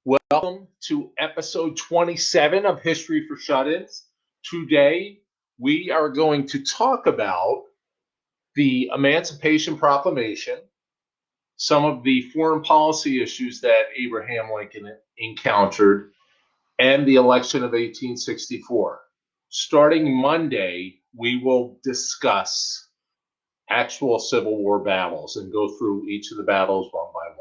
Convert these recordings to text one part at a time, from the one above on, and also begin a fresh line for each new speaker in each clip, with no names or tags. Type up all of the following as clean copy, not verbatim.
Welcome to episode 27 of History for Shut-ins. Today, we are going to talk about the Emancipation Proclamation, some of the foreign policy issues that Abraham Lincoln encountered, and the election of 1864. Starting Monday, we will discuss actual Civil War battles and go through each of the battles one by one.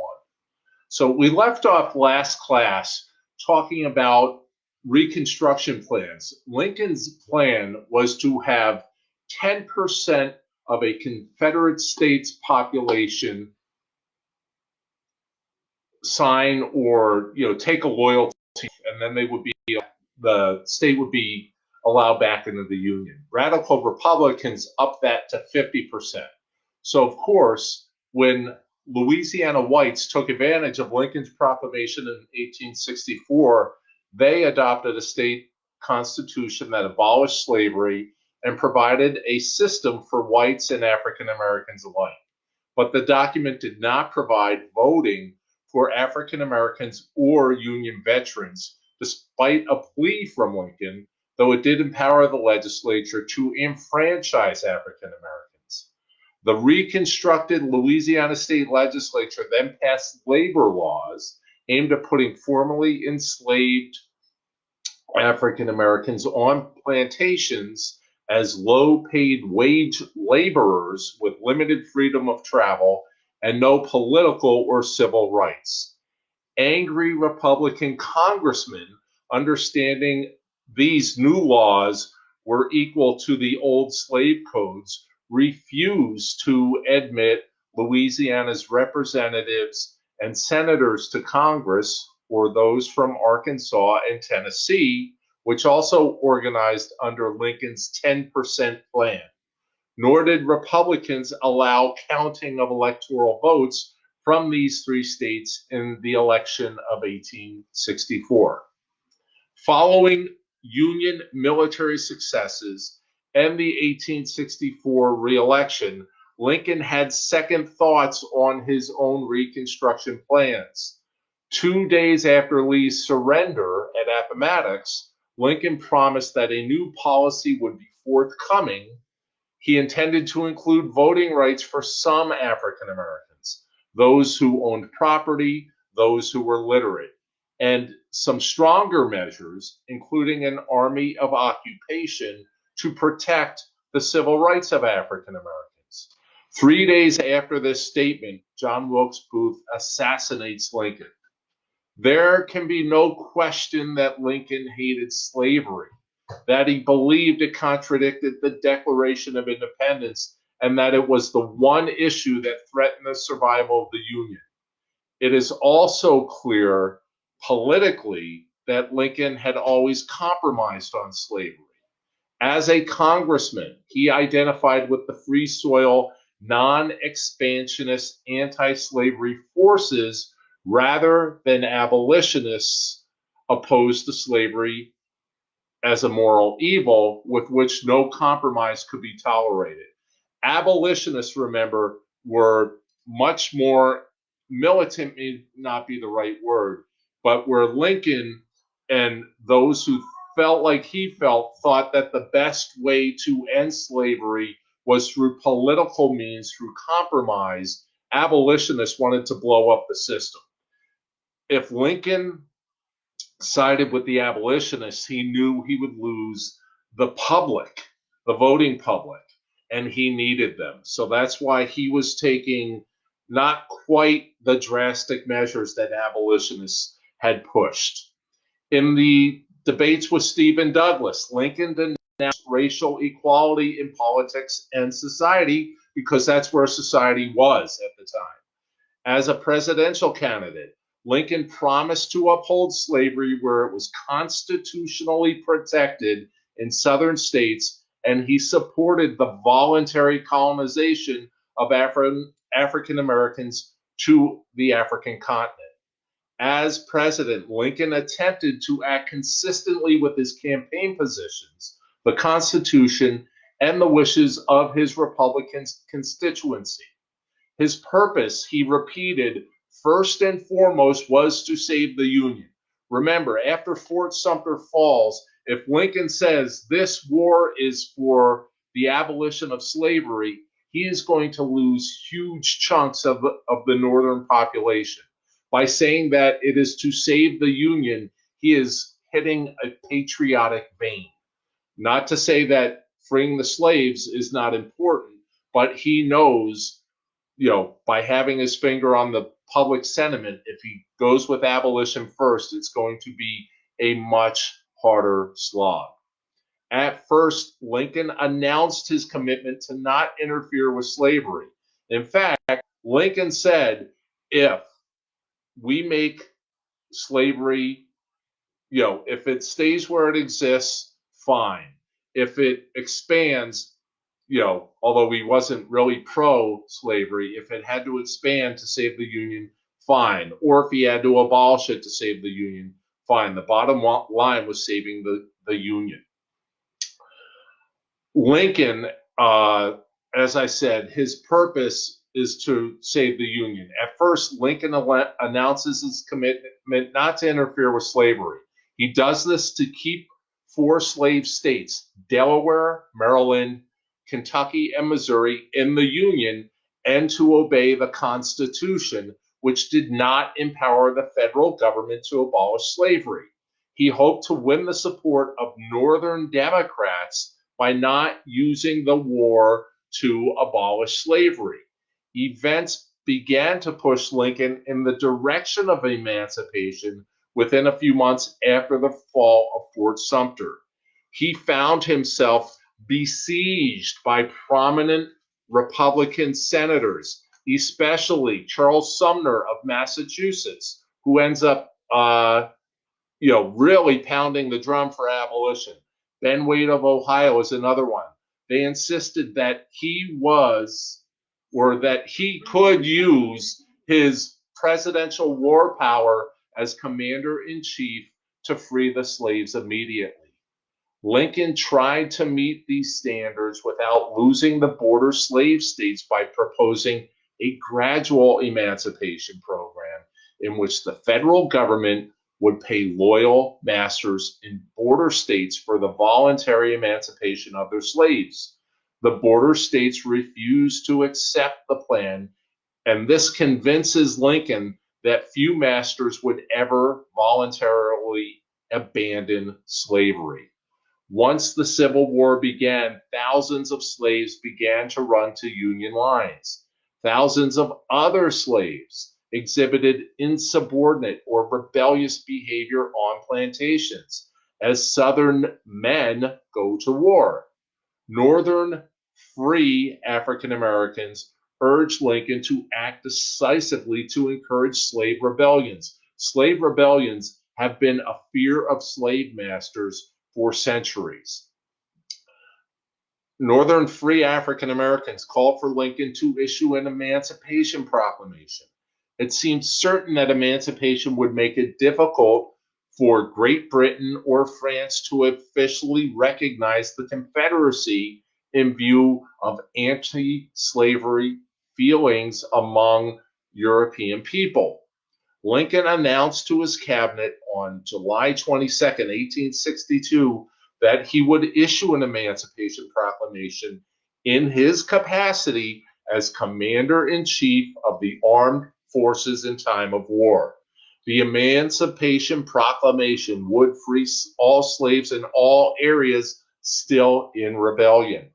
So we left off last class talking about Reconstruction plans. Lincoln's plan was to have 10% of a Confederate States population sign or take a loyalty, and then the state would be allowed back into the Union. Radical Republicans upped that to 50%. So of course, when Louisiana whites took advantage of Lincoln's proclamation in 1864, they adopted a state constitution that abolished slavery and provided a system for whites and African Americans alike. But the document did not provide voting for African Americans or Union veterans, despite a plea from Lincoln, though it did empower the legislature to enfranchise African Americans. The reconstructed Louisiana state legislature then passed labor laws aimed at putting formerly enslaved African Americans on plantations as low-paid wage laborers with limited freedom of travel and no political or civil rights. Angry Republican congressmen, understanding these new laws were equal to the old slave codes, refused to admit Louisiana's representatives and senators to Congress, or those from Arkansas and Tennessee, which also organized under Lincoln's 10% plan. Nor did Republicans allow counting of electoral votes from these three states in the election of 1864. Following Union military successes and the 1864 re-election, Lincoln had second thoughts on his own Reconstruction plans. 2 days after Lee's surrender at Appomattox, Lincoln promised that a new policy would be forthcoming. He intended to include voting rights for some African Americans, those who owned property, those who were literate, and some stronger measures, including an army of occupation to protect the civil rights of African Americans. 3 days after this statement, John Wilkes Booth assassinates Lincoln. There can be no question that Lincoln hated slavery, that he believed it contradicted the Declaration of Independence, and that it was the one issue that threatened the survival of the Union. It is also clear politically that Lincoln had always compromised on slavery. As a congressman, he identified with the Free Soil, non-expansionist anti-slavery forces rather than abolitionists opposed to slavery as a moral evil with which no compromise could be tolerated. Abolitionists, remember, were much more militant, may not be the right word, but where Lincoln and those who felt like he felt thought that the best way to end slavery was through political means, through compromise. Abolitionists wanted to blow up the system. If Lincoln sided with the abolitionists, he knew he would lose the public, the voting public, and he needed them. So that's why he was taking not quite the drastic measures that abolitionists had pushed. In the debates with Stephen Douglas, Lincoln denounced racial equality in politics and society because that's where society was at the time. As a presidential candidate, Lincoln promised to uphold slavery where it was constitutionally protected in southern states, and he supported the voluntary colonization of African Americans to the African continent. As president, Lincoln attempted to act consistently with his campaign positions, the Constitution, and the wishes of his Republican constituency. His purpose, he repeated, first and foremost was to save the Union. Remember, after Fort Sumter falls, if Lincoln says this war is for the abolition of slavery, he is going to lose huge chunks of the northern population. By saying that it is to save the Union, he is hitting a patriotic vein. Not to say that freeing the slaves is not important, but he knows, by having his finger on the public sentiment, if he goes with abolition first, it's going to be a much harder slog. At first, Lincoln announced his commitment to not interfere with slavery. In fact, Lincoln said, if we make slavery, if it stays where it exists, fine. If it expands, although he wasn't really pro-slavery, if it had to expand to save the Union, fine. Or if he had to abolish it to save the Union, fine. The bottom line was saving the Union. Lincoln, as I said, his purpose is to save the Union. At first, Lincoln announces his commitment not to interfere with slavery. He does this to keep 4 slave states, Delaware, Maryland, Kentucky, and Missouri, in the Union, and to obey the Constitution, which did not empower the federal government to abolish slavery. He hoped to win the support of Northern Democrats by not using the war to abolish slavery. Events began to push Lincoln in the direction of emancipation within a few months after the fall of Fort Sumter. He found himself besieged by prominent Republican senators, especially Charles Sumner of Massachusetts, who ends up really pounding the drum for abolition. Ben Wade of Ohio is another one. They insisted that he could use his presidential war power as commander in chief to free the slaves immediately. Lincoln tried to meet these standards without losing the border slave states by proposing a gradual emancipation program in which the federal government would pay loyal masters in border states for the voluntary emancipation of their slaves. The border states refused to accept the plan, and this convinces Lincoln that few masters would ever voluntarily abandon slavery. Once the Civil War began, thousands of slaves began to run to Union lines. Thousands of other slaves exhibited insubordinate or rebellious behavior on plantations as Southern men go to war. Northern free African Americans urged Lincoln to act decisively to encourage slave rebellions. Slave rebellions have been a fear of slave masters for centuries. Northern free African Americans called for Lincoln to issue an Emancipation Proclamation. It seemed certain that emancipation would make it difficult for Great Britain or France to officially recognize the Confederacy in view of anti-slavery feelings among European people. Lincoln announced to his cabinet on July 22, 1862, that he would issue an Emancipation Proclamation in his capacity as Commander-in-Chief of the Armed Forces in time of war. The Emancipation Proclamation would free all slaves in all areas still in rebellion.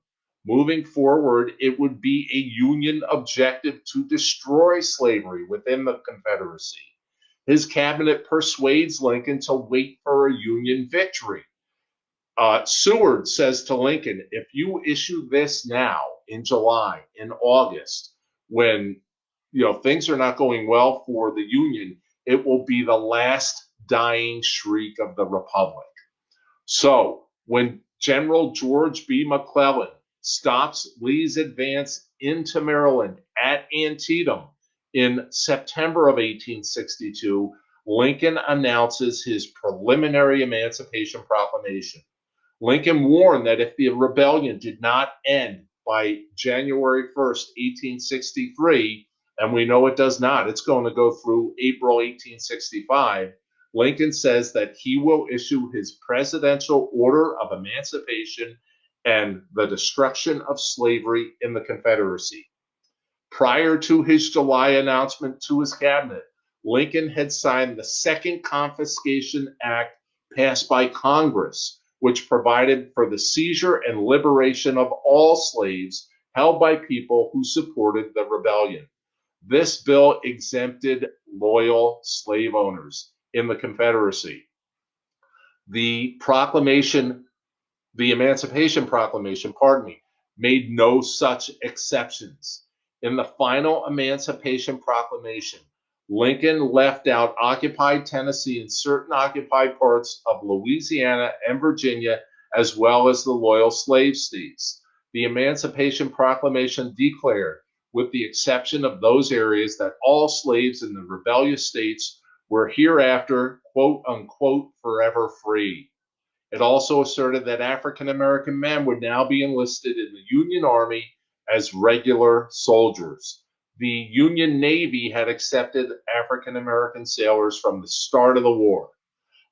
Moving forward, it would be a Union objective to destroy slavery within the Confederacy. His cabinet persuades Lincoln to wait for a Union victory. Seward says to Lincoln, if you issue this now in July, in August, when things are not going well for the Union, it will be the last dying shriek of the Republic. So when General George B. McClellan stops Lee's advance into Maryland at Antietam in September of 1862, Lincoln announces his preliminary Emancipation Proclamation. Lincoln warned that if the rebellion did not end by January 1st, 1863, and we know it does not, it's going to go through April 1865, Lincoln says that he will issue his presidential order of emancipation and the destruction of slavery in the Confederacy. Prior to his July announcement to his cabinet, Lincoln had signed the Second Confiscation Act passed by Congress, which provided for the seizure and liberation of all slaves held by people who supported the rebellion. This bill exempted loyal slave owners in the Confederacy. The Emancipation Proclamation, made no such exceptions. In the final Emancipation Proclamation, Lincoln left out occupied Tennessee and certain occupied parts of Louisiana and Virginia, as well as the loyal slave states. The Emancipation Proclamation declared, with the exception of those areas, that all slaves in the rebellious states were hereafter, quote unquote, forever free. It also asserted that African American men would now be enlisted in the Union Army as regular soldiers. The Union Navy had accepted African American sailors from the start of the war.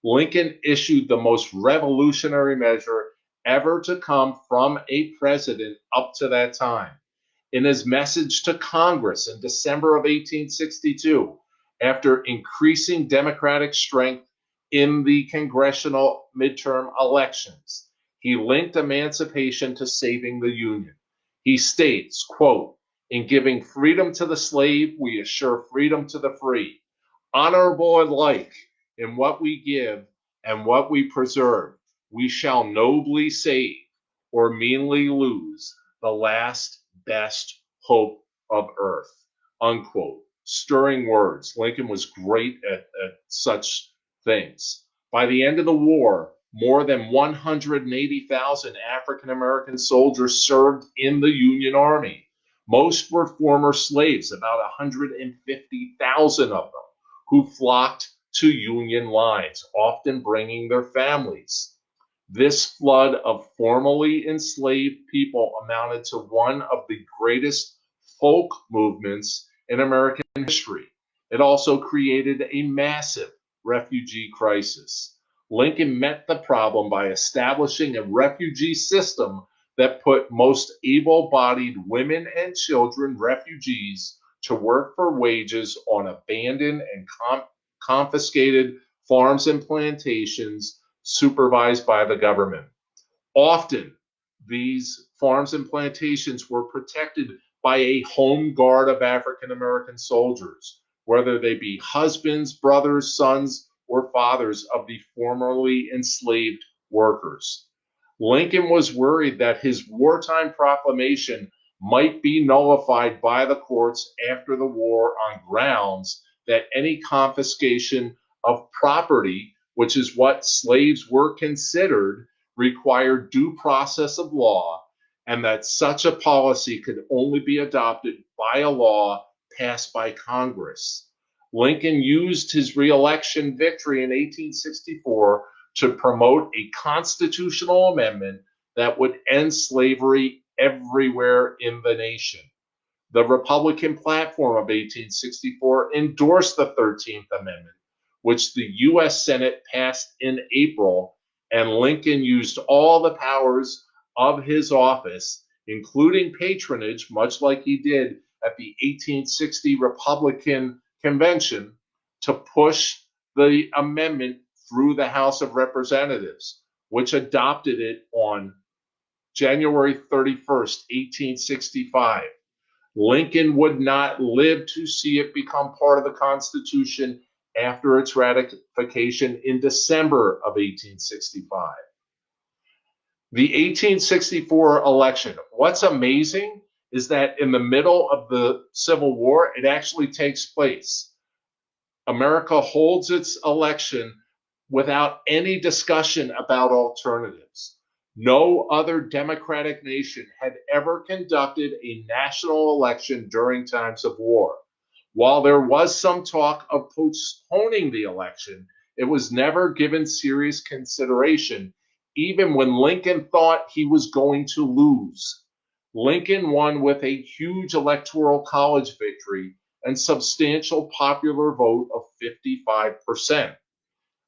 Lincoln issued the most revolutionary measure ever to come from a president up to that time. In his message to Congress in December of 1862, after increasing Democratic strength in the congressional midterm elections, he linked emancipation to saving the Union. He states, quote, "In giving freedom to the slave, we assure freedom to the free, honorable alike in what we give and what we preserve. We shall nobly save or meanly lose the last best hope of earth," unquote. Stirring words. Lincoln was great at such things. By the end of the war, more than 180,000 African American soldiers served in the Union Army. Most were former slaves, about 150,000 of them, who flocked to Union lines, often bringing their families. This flood of formerly enslaved people amounted to one of the greatest folk movements in American history. It also created a massive refugee crisis. Lincoln met the problem by establishing a refugee system that put most able-bodied women and children refugees to work for wages on abandoned and confiscated farms and plantations supervised by the government. Often, these farms and plantations were protected by a home guard of African American soldiers, whether they be husbands, brothers, sons, or fathers of the formerly enslaved workers. Lincoln was worried that his wartime proclamation might be nullified by the courts after the war on grounds that any confiscation of property, which is what slaves were considered, required due process of law, and that such a policy could only be adopted by a law passed by Congress. Lincoln used his reelection victory in 1864 to promote a constitutional amendment that would end slavery everywhere in the nation. The Republican platform of 1864 endorsed the 13th Amendment, which the U.S. Senate passed in April, and Lincoln used all the powers of his office, including patronage, much like he did at the 1860 Republican Convention, to push the amendment through the House of Representatives, which adopted it on January 31st, 1865. Lincoln would not live to see it become part of the Constitution after its ratification in December of 1865. The 1864 election, what's amazing is that in the middle of the Civil War, it actually takes place. America holds its election without any discussion about alternatives. No other democratic nation had ever conducted a national election during times of war. While there was some talk of postponing the election, it was never given serious consideration, even when Lincoln thought he was going to lose. Lincoln won with a huge electoral college victory and substantial popular vote of 55%.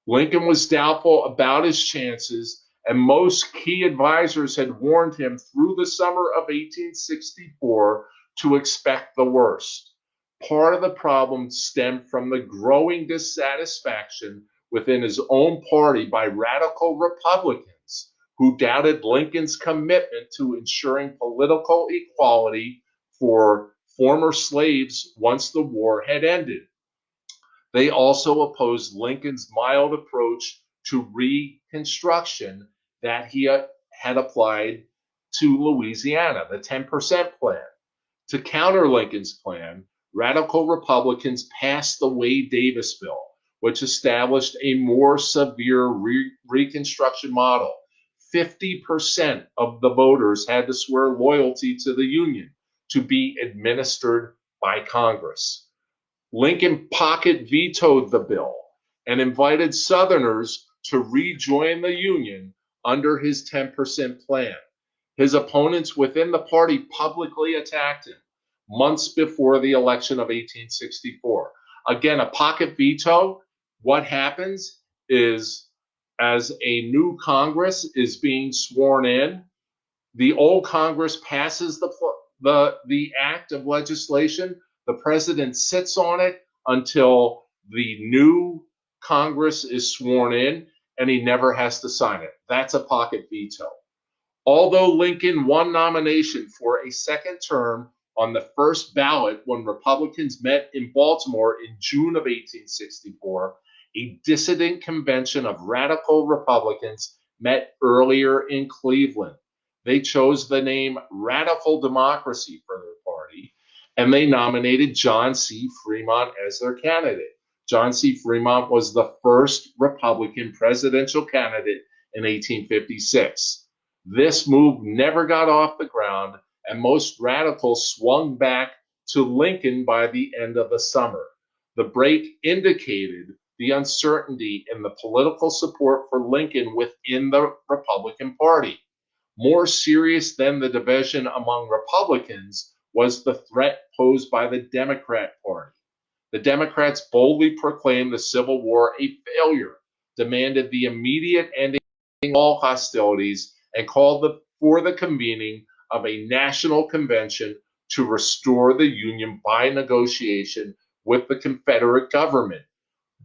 Lincoln was doubtful about his chances, and most key advisors had warned him through the summer of 1864 to expect the worst. Part of the problem stemmed from the growing dissatisfaction within his own party by radical Republicans who doubted Lincoln's commitment to ensuring political equality for former slaves once the war had ended. They also opposed Lincoln's mild approach to Reconstruction that he had applied to Louisiana, the 10% plan. To counter Lincoln's plan, radical Republicans passed the Wade-Davis bill, which established a more severe Reconstruction model. 50% of the voters had to swear loyalty to the Union to be administered by Congress. Lincoln pocket vetoed the bill and invited Southerners to rejoin the Union under his 10% plan. His opponents within the party publicly attacked him months before the election of 1864. Again, a pocket veto, what happens is as a new Congress is being sworn in, the old Congress passes the act of legislation. The president sits on it until the new Congress is sworn in, and he never has to sign it. That's a pocket veto. Although Lincoln won nomination for a second term on the first ballot when Republicans met in Baltimore in June of 1864, a dissident convention of radical Republicans met earlier in Cleveland. They chose the name Radical Democracy for their party, and they nominated John C. Fremont as their candidate. John C. Fremont was the first Republican presidential candidate in 1856. This move never got off the ground, and most radicals swung back to Lincoln by the end of the summer. The break indicated the uncertainty in the political support for Lincoln within the Republican Party. More serious than the division among Republicans was the threat posed by the Democrat Party. The Democrats boldly proclaimed the Civil War a failure, demanded the immediate ending of all hostilities, and called for the convening of a national convention to restore the Union by negotiation with the Confederate government.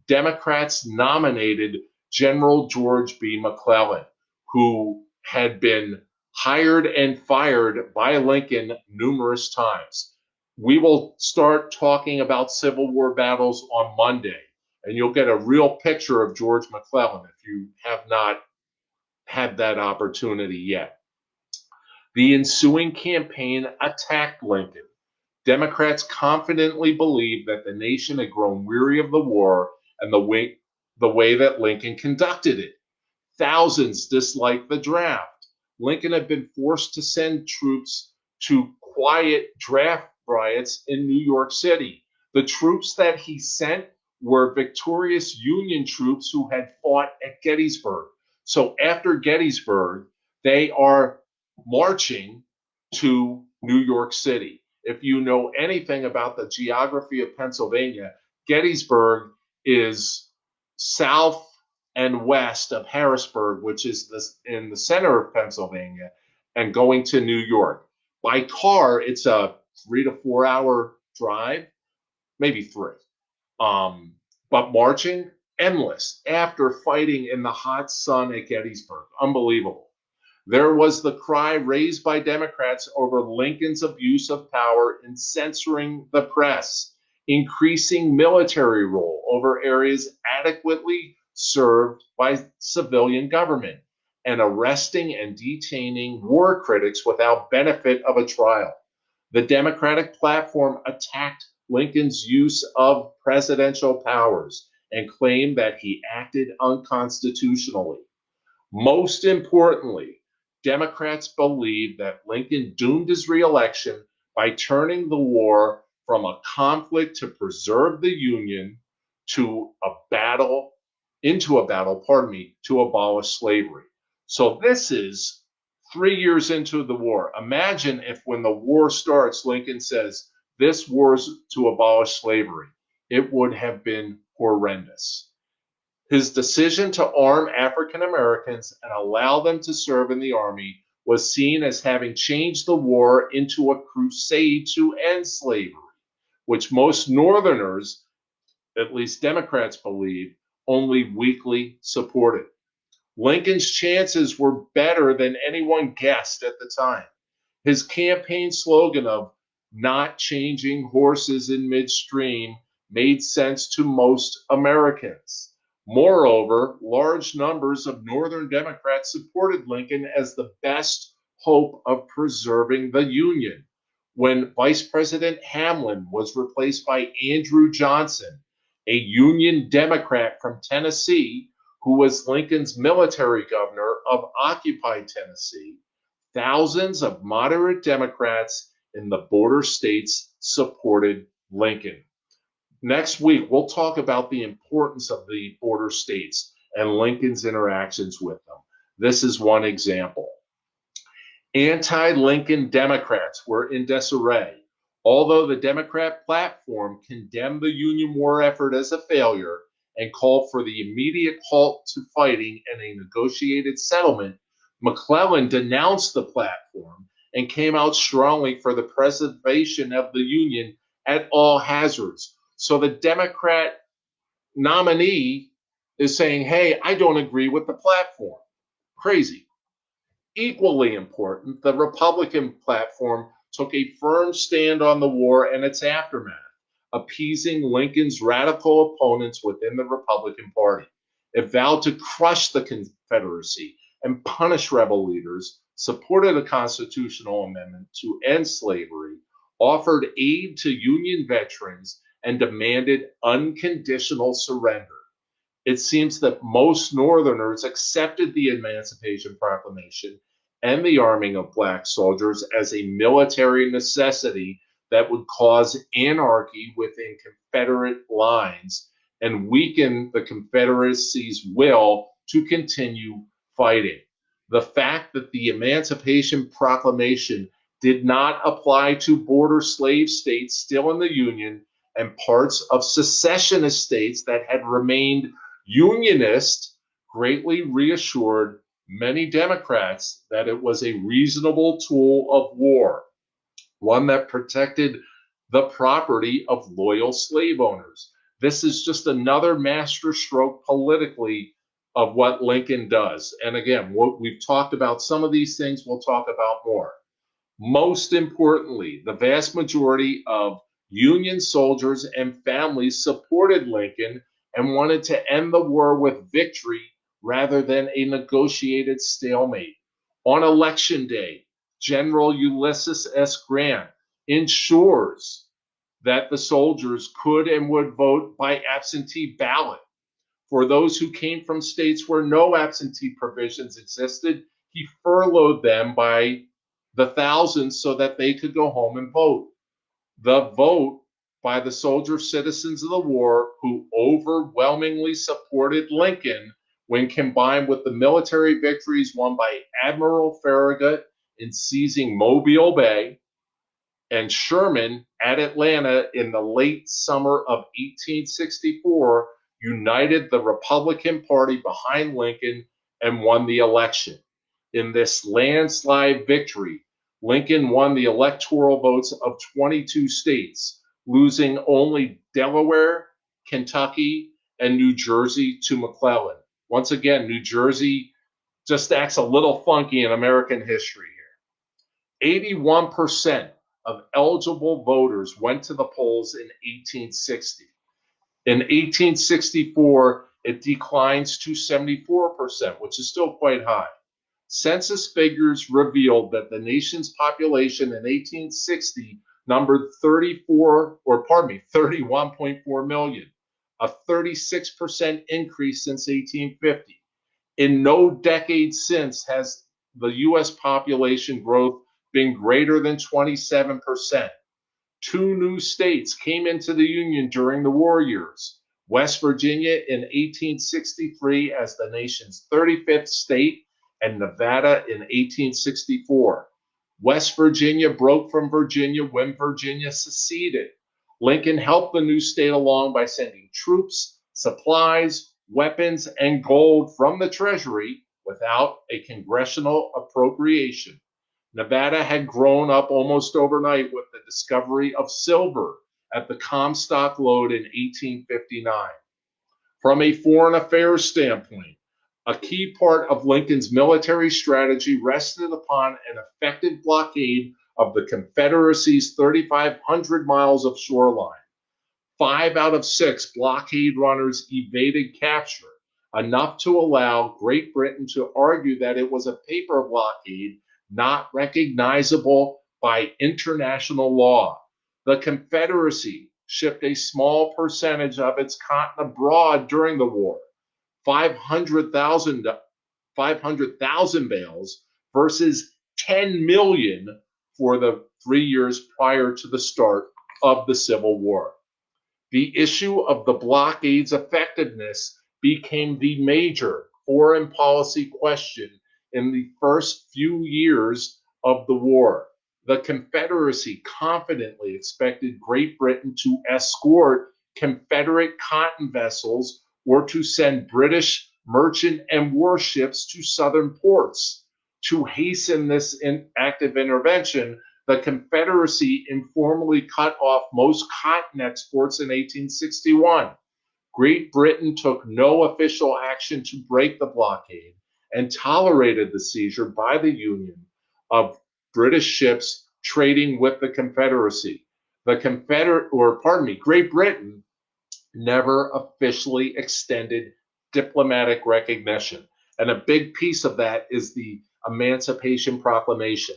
Democrats nominated General George B. McClellan, who had been hired and fired by Lincoln numerous times. We will start talking about Civil War battles on Monday, and you'll get a real picture of George McClellan if you have not had that opportunity yet. The ensuing campaign attacked Lincoln. Democrats confidently believed that the nation had grown weary of the war and the way that Lincoln conducted it. Thousands disliked the draft. Lincoln had been forced to send troops to quiet draft riots in New York City. The troops that he sent were victorious Union troops who had fought at Gettysburg. So after Gettysburg, they are marching to New York City. If you know anything about the geography of Pennsylvania, Gettysburg is south and west of Harrisburg, which is in the center of Pennsylvania, and going to New York. By car, it's a 3 to 4 hour drive, maybe three. But marching, endless, after fighting in the hot sun at Gettysburg. Unbelievable. There was the cry raised by Democrats over Lincoln's abuse of power in censoring the press, increasing military rule over areas adequately served by civilian government, and arresting and detaining war critics without benefit of a trial. The Democratic platform attacked Lincoln's use of presidential powers and claimed that he acted unconstitutionally. Most importantly, Democrats believed that Lincoln doomed his reelection by turning the war from a conflict to preserve the Union to a battle, to abolish slavery. So this is 3 years into the war. Imagine if when the war starts, Lincoln says, this war's to abolish slavery. It would have been horrendous. His decision to arm African Americans and allow them to serve in the Army was seen as having changed the war into a crusade to end slavery, which most Northerners, at least Democrats believe, only weakly supported. Lincoln's chances were better than anyone guessed at the time. His campaign slogan of "not changing horses in midstream" made sense to most Americans. Moreover, large numbers of Northern Democrats supported Lincoln as the best hope of preserving the Union. When Vice President Hamlin was replaced by Andrew Johnson, a Union Democrat from Tennessee, who was Lincoln's military governor of occupied Tennessee, thousands of moderate Democrats in the border states supported Lincoln. Next week, we'll talk about the importance of the border states and Lincoln's interactions with them. This is one example. Anti-Lincoln Democrats were in disarray. Although the Democrat platform condemned the Union war effort as a failure and called for the immediate halt to fighting and a negotiated settlement, McClellan denounced the platform and came out strongly for the preservation of the Union at all hazards. So the Democrat nominee is saying, hey, I don't agree with the platform. Crazy. Equally important, the Republican platform took a firm stand on the war and its aftermath, appeasing Lincoln's radical opponents within the Republican Party. It vowed to crush the Confederacy and punish rebel leaders, supported a constitutional amendment to end slavery, offered aid to Union veterans, and demanded unconditional surrender. It seems that most Northerners accepted the Emancipation Proclamation and the arming of black soldiers as a military necessity that would cause anarchy within Confederate lines and weaken the Confederacy's will to continue fighting. The fact that the Emancipation Proclamation did not apply to border slave states still in the Union and parts of secessionist states that had remained Unionist greatly reassured many Democrats that it was a reasonable tool of war, one that protected the property of loyal slave owners. This is just another masterstroke politically of what Lincoln does. And again, we've talked about some of these things, we'll talk about more. Most importantly, the vast majority of Union soldiers and families supported Lincoln and wanted to end the war with victory rather than a negotiated stalemate. On Election Day, General Ulysses S. Grant ensures that the soldiers could and would vote by absentee ballot. For those who came from states where no absentee provisions existed, he furloughed them by the thousands so that they could go home and vote. The vote by the soldier citizens of the war who overwhelmingly supported Lincoln, when combined with the military victories won by Admiral Farragut in seizing Mobile Bay and Sherman at Atlanta in the late summer of 1864, united the Republican Party behind Lincoln and won the election. In this landslide victory, Lincoln won the electoral votes of 22 states, losing only Delaware, Kentucky, and New Jersey to McClellan. Once again, New Jersey just acts a little funky in American history here. 81% of eligible voters went to the polls in 1860. In 1864, it declines to 74%, which is still quite high. Census figures revealed that the nation's population in 1860 numbered 31.4 million, a 36% increase since 1850. In no decade since has the U.S. population growth been greater than 27%. Two new states came into the Union during the war years. West Virginia in 1863 as the nation's 35th state, and Nevada in 1864. West Virginia broke from Virginia when Virginia seceded. Lincoln helped the new state along by sending troops, supplies, weapons, and gold from the Treasury without a congressional appropriation. Nevada had grown up almost overnight with the discovery of silver at the Comstock Lode in 1859. From a foreign affairs standpoint, a key part of Lincoln's military strategy rested upon an effective blockade of the Confederacy's 3,500 miles of shoreline. 5 out of 6 blockade runners evaded capture, enough to allow Great Britain to argue that it was a paper blockade not recognizable by international law. The Confederacy shipped a small percentage of its cotton abroad during the war, 500,000 bales versus 10 million for the 3 years prior to the start of the Civil War. The issue of the blockade's effectiveness became the major foreign policy question in the first few years of the war. The Confederacy confidently expected Great Britain to escort Confederate cotton vessels or to send British merchant and warships to southern ports. To hasten this active intervention, the Confederacy informally cut off most cotton exports in 1861. Great Britain took no official action to break the blockade and tolerated the seizure by the Union of British ships trading with the Confederacy. Great Britain never officially extended diplomatic recognition. And a big piece of that is the Emancipation Proclamation.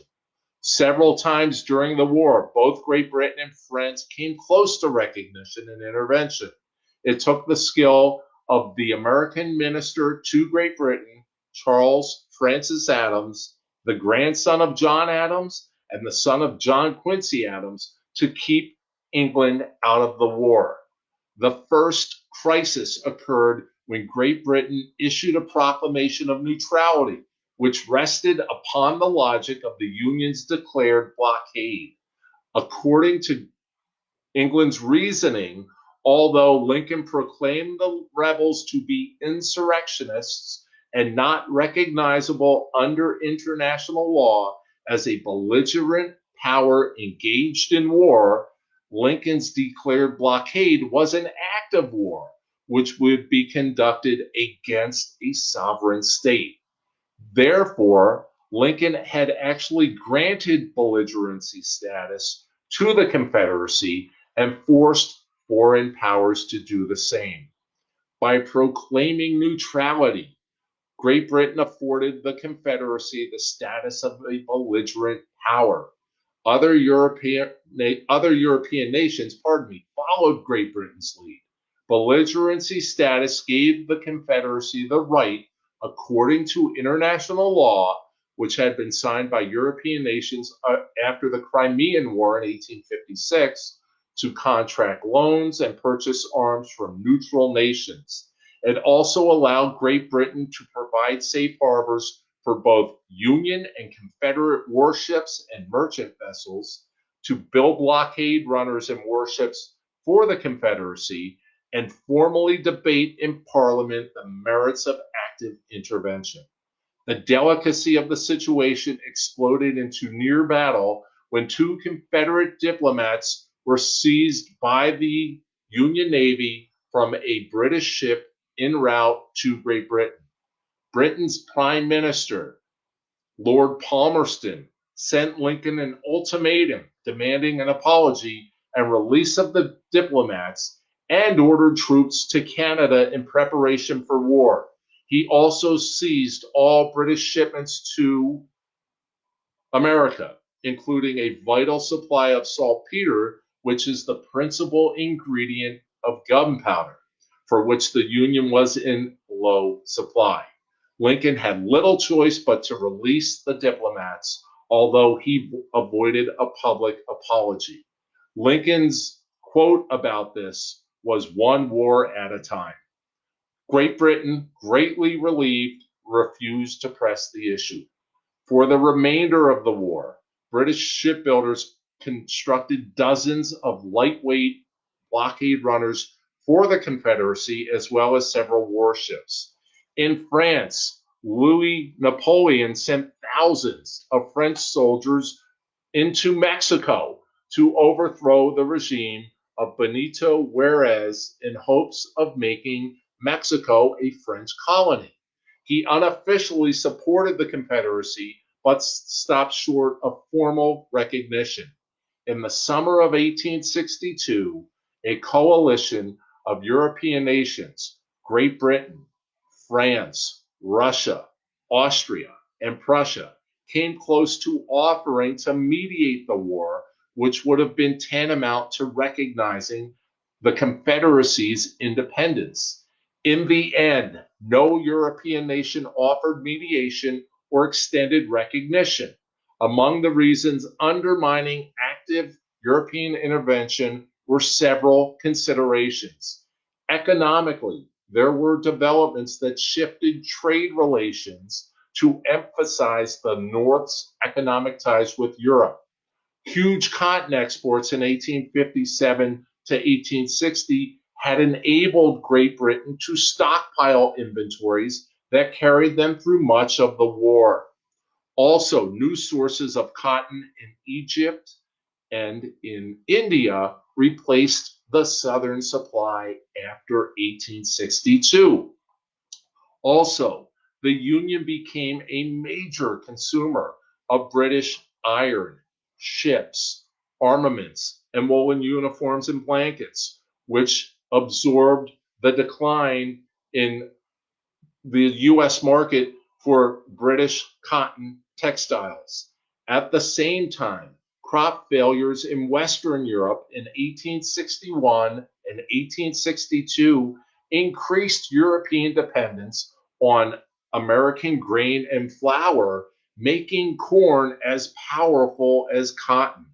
Several times during the war, both Great Britain and France came close to recognition and intervention. It took the skill of the American minister to Great Britain, Charles Francis Adams, the grandson of John Adams and the son of John Quincy Adams, to keep England out of the war. The first crisis occurred when Great Britain issued a proclamation of neutrality, which rested upon the logic of the Union's declared blockade. According to England's reasoning, although Lincoln proclaimed the rebels to be insurrectionists and not recognizable under international law as a belligerent power engaged in war, Lincoln's declared blockade was an act of war, which would be conducted against a sovereign state. Therefore, Lincoln had actually granted belligerency status to the Confederacy and forced foreign powers to do the same. By proclaiming neutrality, Great Britain afforded the Confederacy the status of a belligerent power. Other European nations, followed Great Britain's lead. Belligerency status gave the Confederacy the right, according to international law, which had been signed by European nations after the Crimean War in 1856, to contract loans and purchase arms from neutral nations. It also allowed Great Britain to provide safe harbors for both Union and Confederate warships and merchant vessels, to build blockade runners and warships for the Confederacy, and formally debate in Parliament the merits of active intervention. The delicacy of the situation exploded into near battle when 2 Confederate diplomats were seized by the Union Navy from a British ship en route to Great Britain. Britain's Prime Minister, Lord Palmerston, sent Lincoln an ultimatum demanding an apology and release of the diplomats, and ordered troops to Canada in preparation for war. He also seized all British shipments to America, including a vital supply of saltpeter, which is the principal ingredient of gunpowder, for which the Union was in low supply. Lincoln had little choice but to release the diplomats, although he avoided a public apology. Lincoln's quote about this was "one war at a time." Great Britain, greatly relieved, refused to press the issue. For the remainder of the war, British shipbuilders constructed dozens of lightweight blockade runners for the Confederacy, as well as several warships. In France, Louis Napoleon sent thousands of French soldiers into Mexico to overthrow the regime of Benito Juarez in hopes of making Mexico a French colony. He unofficially supported the Confederacy, but stopped short of formal recognition. In the summer of 1862, a coalition of European nations, Great Britain, France, Russia, Austria, and Prussia, came close to offering to mediate the war, which would have been tantamount to recognizing the Confederacy's independence. In the end, no European nation offered mediation or extended recognition. Among the reasons undermining active European intervention were several considerations. Economically, there were developments that shifted trade relations to emphasize the North's economic ties with Europe. Huge cotton exports in 1857 to 1860 had enabled Great Britain to stockpile inventories that carried them through much of the war. Also, new sources of cotton in Egypt and in India replaced the southern supply after 1862. Also, the Union became a major consumer of British iron, ships, armaments, and woolen uniforms and blankets, which absorbed the decline in the US market for British cotton textiles. At the same time, crop failures in Western Europe in 1861 and 1862 increased European dependence on American grain and flour, making corn as powerful as cotton.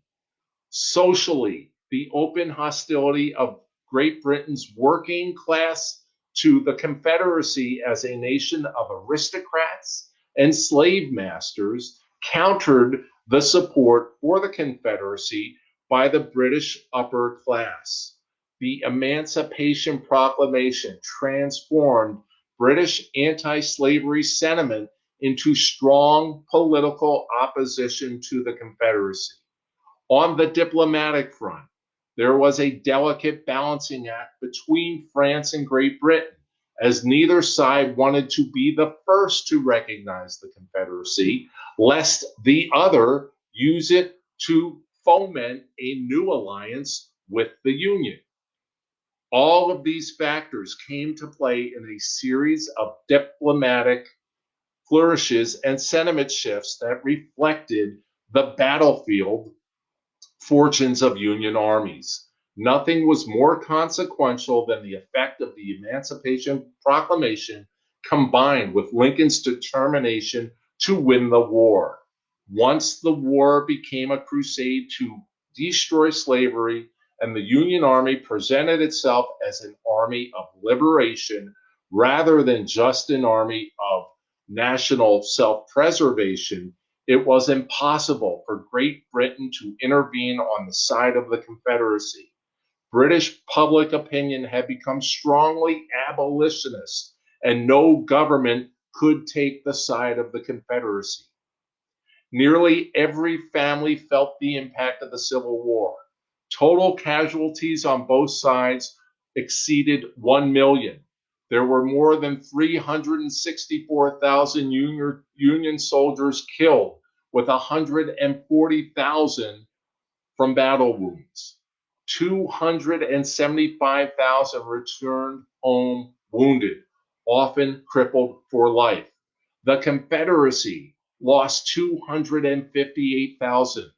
Socially, the open hostility of Great Britain's working class to the Confederacy as a nation of aristocrats and slave masters countered the support for the Confederacy by the British upper class. The Emancipation Proclamation transformed British anti-slavery sentiment into strong political opposition to the Confederacy. On the diplomatic front, there was a delicate balancing act between France and Great Britain, as neither side wanted to be the first to recognize the Confederacy, lest the other use it to foment a new alliance with the Union. All of these factors came to play in a series of diplomatic flourishes and sentiment shifts that reflected the battlefield fortunes of Union armies. Nothing was more consequential than the effect of the Emancipation Proclamation combined with Lincoln's determination to win the war. Once the war became a crusade to destroy slavery, and the Union Army presented itself as an army of liberation rather than just an army of national self preservation, it was impossible for Great Britain to intervene on the side of the Confederacy. British public opinion had become strongly abolitionist, and no government could take the side of the Confederacy. Nearly every family felt the impact of the Civil War. Total casualties on both sides exceeded 1 million. There were more than 364,000 Union soldiers killed, with 140,000 from battle wounds. 275,000 returned home wounded, often crippled for life. The Confederacy lost 258,000.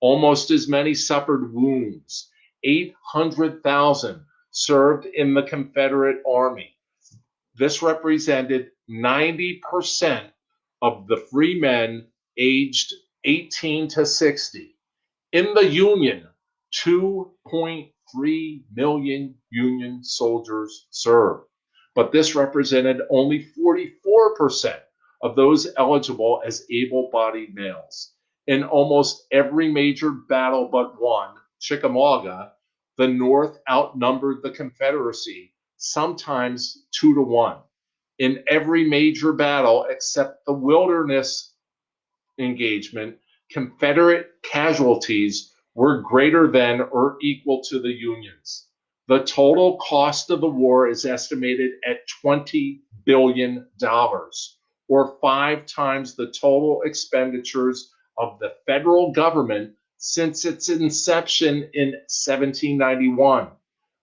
Almost as many suffered wounds. 800,000 served in the Confederate Army. This represented 90% of the free men aged 18 to 60. In the Union, 2.3 million Union soldiers served, but this represented only 44% of those eligible as able-bodied males. In almost every major battle but one, Chickamauga, The North outnumbered the Confederacy, sometimes 2 to 1, in every major battle except the Wilderness engagement. Confederate casualties were greater than or equal to the Union's. The total cost of the war is estimated at $20 billion, or 5 times the total expenditures of the federal government since its inception in 1791.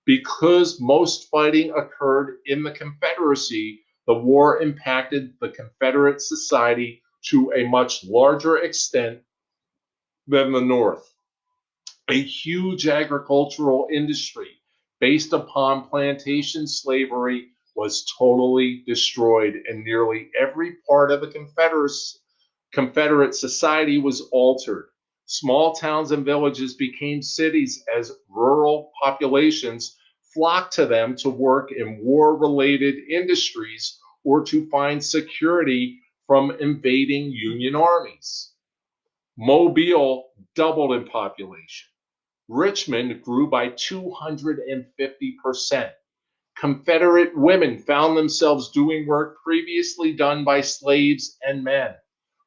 Because most fighting occurred in the Confederacy, the war impacted the Confederate society to a much larger extent than the North. A huge agricultural industry based upon plantation slavery was totally destroyed, and nearly every part of the Confederate society was altered. Small towns and villages became cities as rural populations flocked to them to work in war-related industries or to find security from invading Union armies. Mobile doubled in population. Richmond grew by 250%. Confederate women found themselves doing work previously done by slaves and men.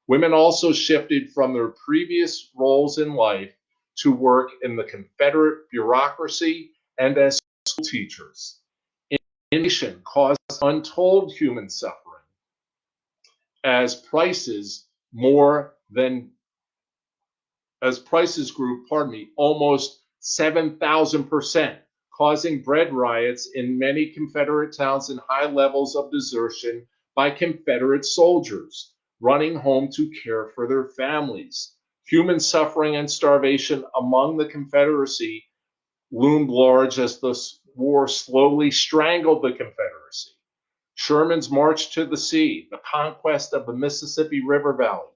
Women also shifted from their previous roles in life to work in the Confederate bureaucracy and as school teachers. Innovation caused untold human suffering as prices more than as prices grew, almost 7,000%, causing bread riots in many Confederate towns and high levels of desertion by Confederate soldiers running home to care for their families. Human suffering and starvation among the Confederacy loomed large as the war slowly strangled the Confederacy. Sherman's march to the sea, the conquest of the Mississippi River Valley,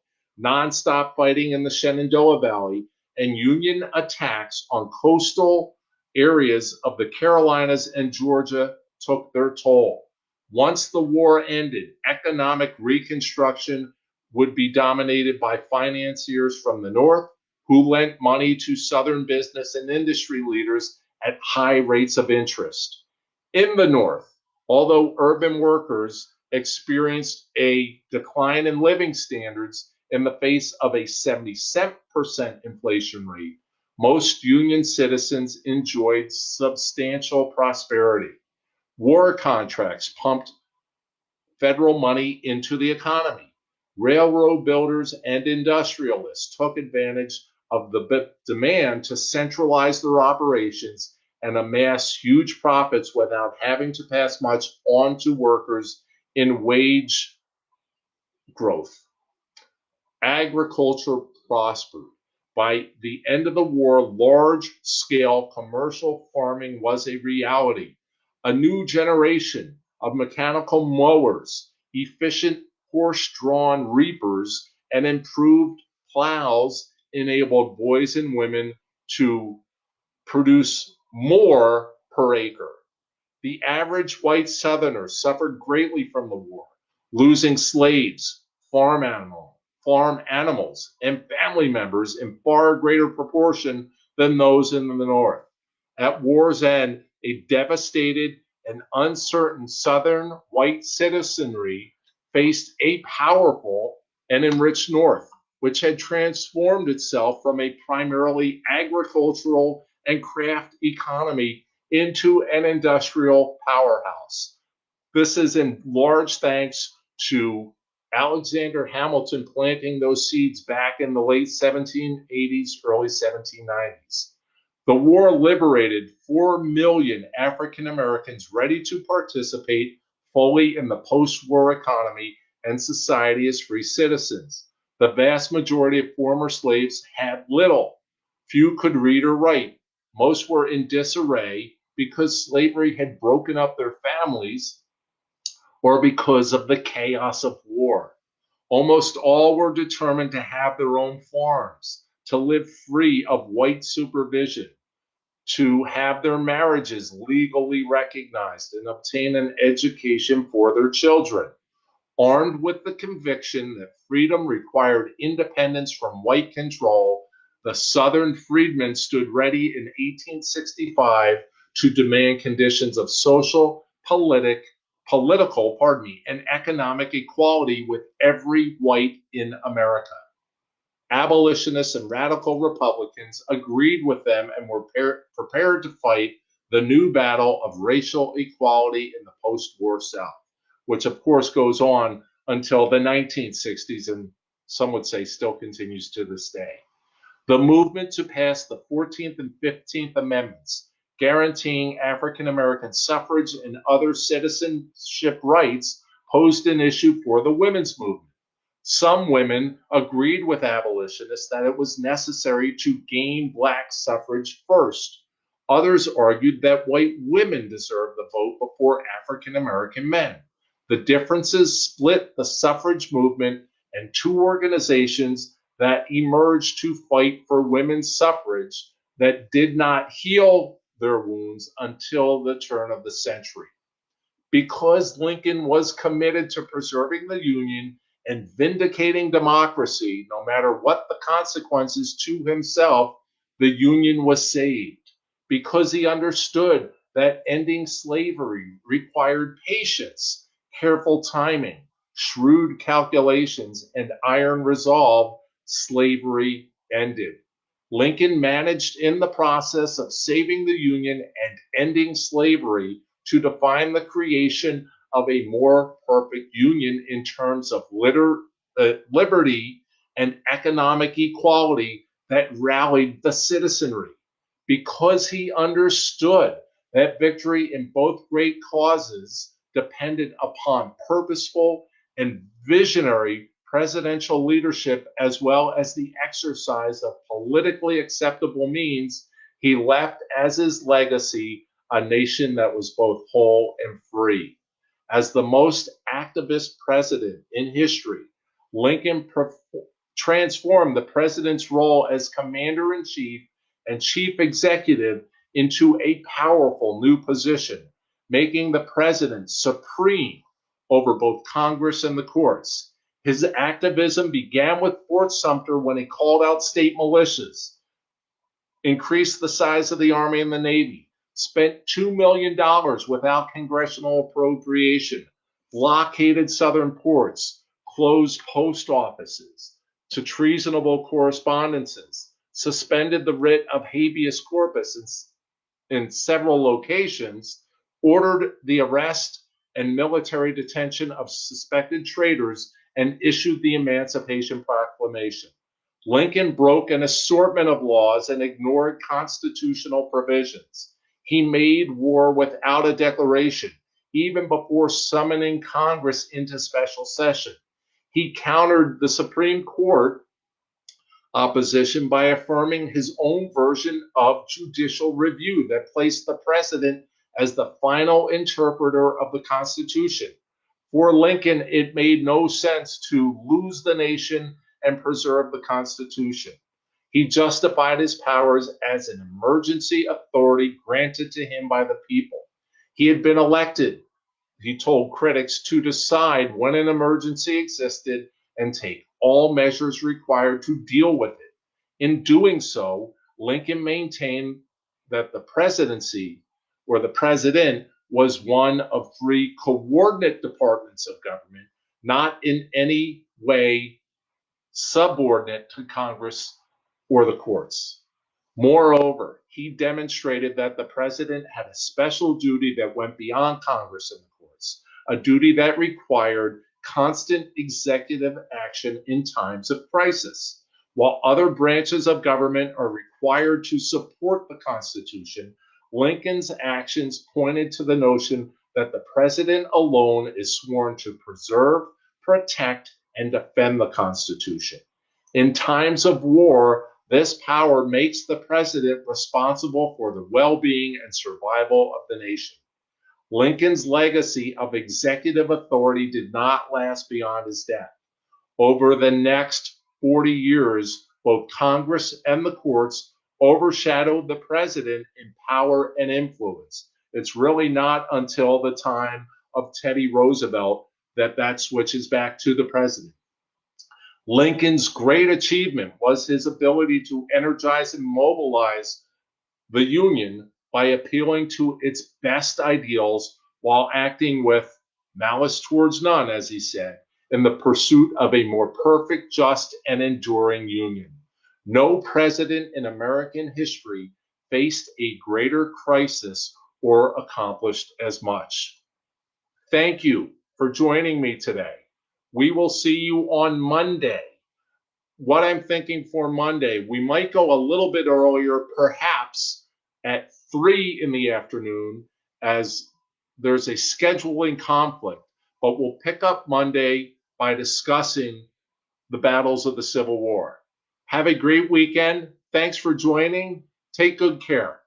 nonstop fighting in the Shenandoah Valley, and Union attacks on coastal areas of the Carolinas and Georgia took their toll. Once the war ended, economic reconstruction would be dominated by financiers from the North who lent money to Southern business and industry leaders at high rates of interest. In the North, although urban workers experienced a decline in living standards in the face of a 77% inflation rate, most Union citizens enjoyed substantial prosperity. War contracts pumped federal money into the economy. Railroad builders and industrialists took advantage of the demand to centralize their operations and amass huge profits without having to pass much on to workers in wage growth. Agriculture prospered. By the end of the war, large-scale commercial farming was a reality. A new generation of mechanical mowers, efficient horse-drawn reapers, and improved plows enabled boys and women to produce more per acre. The average white Southerner suffered greatly from the war, losing slaves, farm animals, and family members in far greater proportion than those in the North. At war's end, a devastated and uncertain Southern white citizenry faced a powerful and enriched North, which had transformed itself from a primarily agricultural and craft economy into an industrial powerhouse. This is in large thanks to Alexander Hamilton planting those seeds back in the late 1780s, early 1790s. The war liberated 4 million African Americans ready to participate fully in the post-war economy and society as free citizens. The vast majority of former slaves had little. Few could read or write. Most were in disarray because slavery had broken up their families or because of the chaos of war. Almost all were determined to have their own farms, to live free of white supervision, to have their marriages legally recognized, and obtain an education for their children. Armed with the conviction that freedom required independence from white control, The Southern freedmen stood ready in 1865 to demand conditions of social, political, and economic equality with every white in America. Abolitionists and radical Republicans agreed with them and were prepared to fight the new battle of racial equality in the post-war South, which of course goes on until the 1960s and some would say still continues to this day. The movement to pass the 14th and 15th Amendments, guaranteeing African American suffrage and other citizenship rights, posed an issue for the women's movement. Some women agreed with abolitionists that it was necessary to gain black suffrage first. Others argued that white women deserved the vote before African American men. The differences split the suffrage movement, and two organizations that emerged to fight for women's suffrage that did not heal their wounds until the turn of the century. Because Lincoln was committed to preserving the Union and vindicating democracy, no matter what the consequences to himself, the Union was saved. Because he understood that ending slavery required patience, careful timing, shrewd calculations, and iron resolve, slavery ended. Lincoln managed in the process of saving the Union and ending slavery to define the creation of a more perfect union in terms of liberty and economic equality that rallied the citizenry. Because he understood that victory in both great causes depended upon purposeful and visionary presidential leadership as well as the exercise of politically acceptable means, he left as his legacy a nation that was both whole and free. As the most activist president in history, Lincoln transformed the president's role as commander in chief and chief executive into a powerful new position, making the president supreme over both Congress and the courts. His activism began with Fort Sumter when he called out state militias, increased the size of the Army and the Navy, spent $2 million without congressional appropriation, blockaded southern ports, closed post offices to treasonable correspondences, suspended the writ of habeas corpus in several locations, ordered the arrest and military detention of suspected traitors, and issued the Emancipation Proclamation. Lincoln broke an assortment of laws and ignored constitutional provisions. He made war without a declaration, even before summoning Congress into special session. He countered the Supreme Court opposition by affirming his own version of judicial review that placed the president as the final interpreter of the Constitution. For Lincoln, it made no sense to lose the nation and preserve the Constitution. He justified his powers as an emergency authority granted to him by the people. He had been elected, he told critics, to decide when an emergency existed and take all measures required to deal with it. In doing so, Lincoln maintained that the presidency or the president was one of three coordinate departments of government, not in any way subordinate to Congress or the courts. Moreover, he demonstrated that the president had a special duty that went beyond Congress and the courts, a duty that required constant executive action in times of crisis. While other branches of government are required to support the Constitution, Lincoln's actions pointed to the notion that the president alone is sworn to preserve, protect, and defend the Constitution. In times of war, this power makes the president responsible for the well-being and survival of the nation. Lincoln's legacy of executive authority did not last beyond his death. Over the next 40 years, both Congress and the courts overshadowed the president in power and influence. It's really not until the time of Teddy Roosevelt that switches back to the president. Lincoln's great achievement was his ability to energize and mobilize the Union by appealing to its best ideals while acting with malice towards none, as he said, in the pursuit of a more perfect, just, and enduring Union. No president in American history faced a greater crisis or accomplished as much. Thank you for joining me today. We will see you on Monday. What I'm thinking for Monday, we might go a little bit earlier, perhaps at 3 in the afternoon, as there's a scheduling conflict. But we'll pick up Monday by discussing the battles of the Civil War. Have a great weekend. Thanks for joining. Take good care.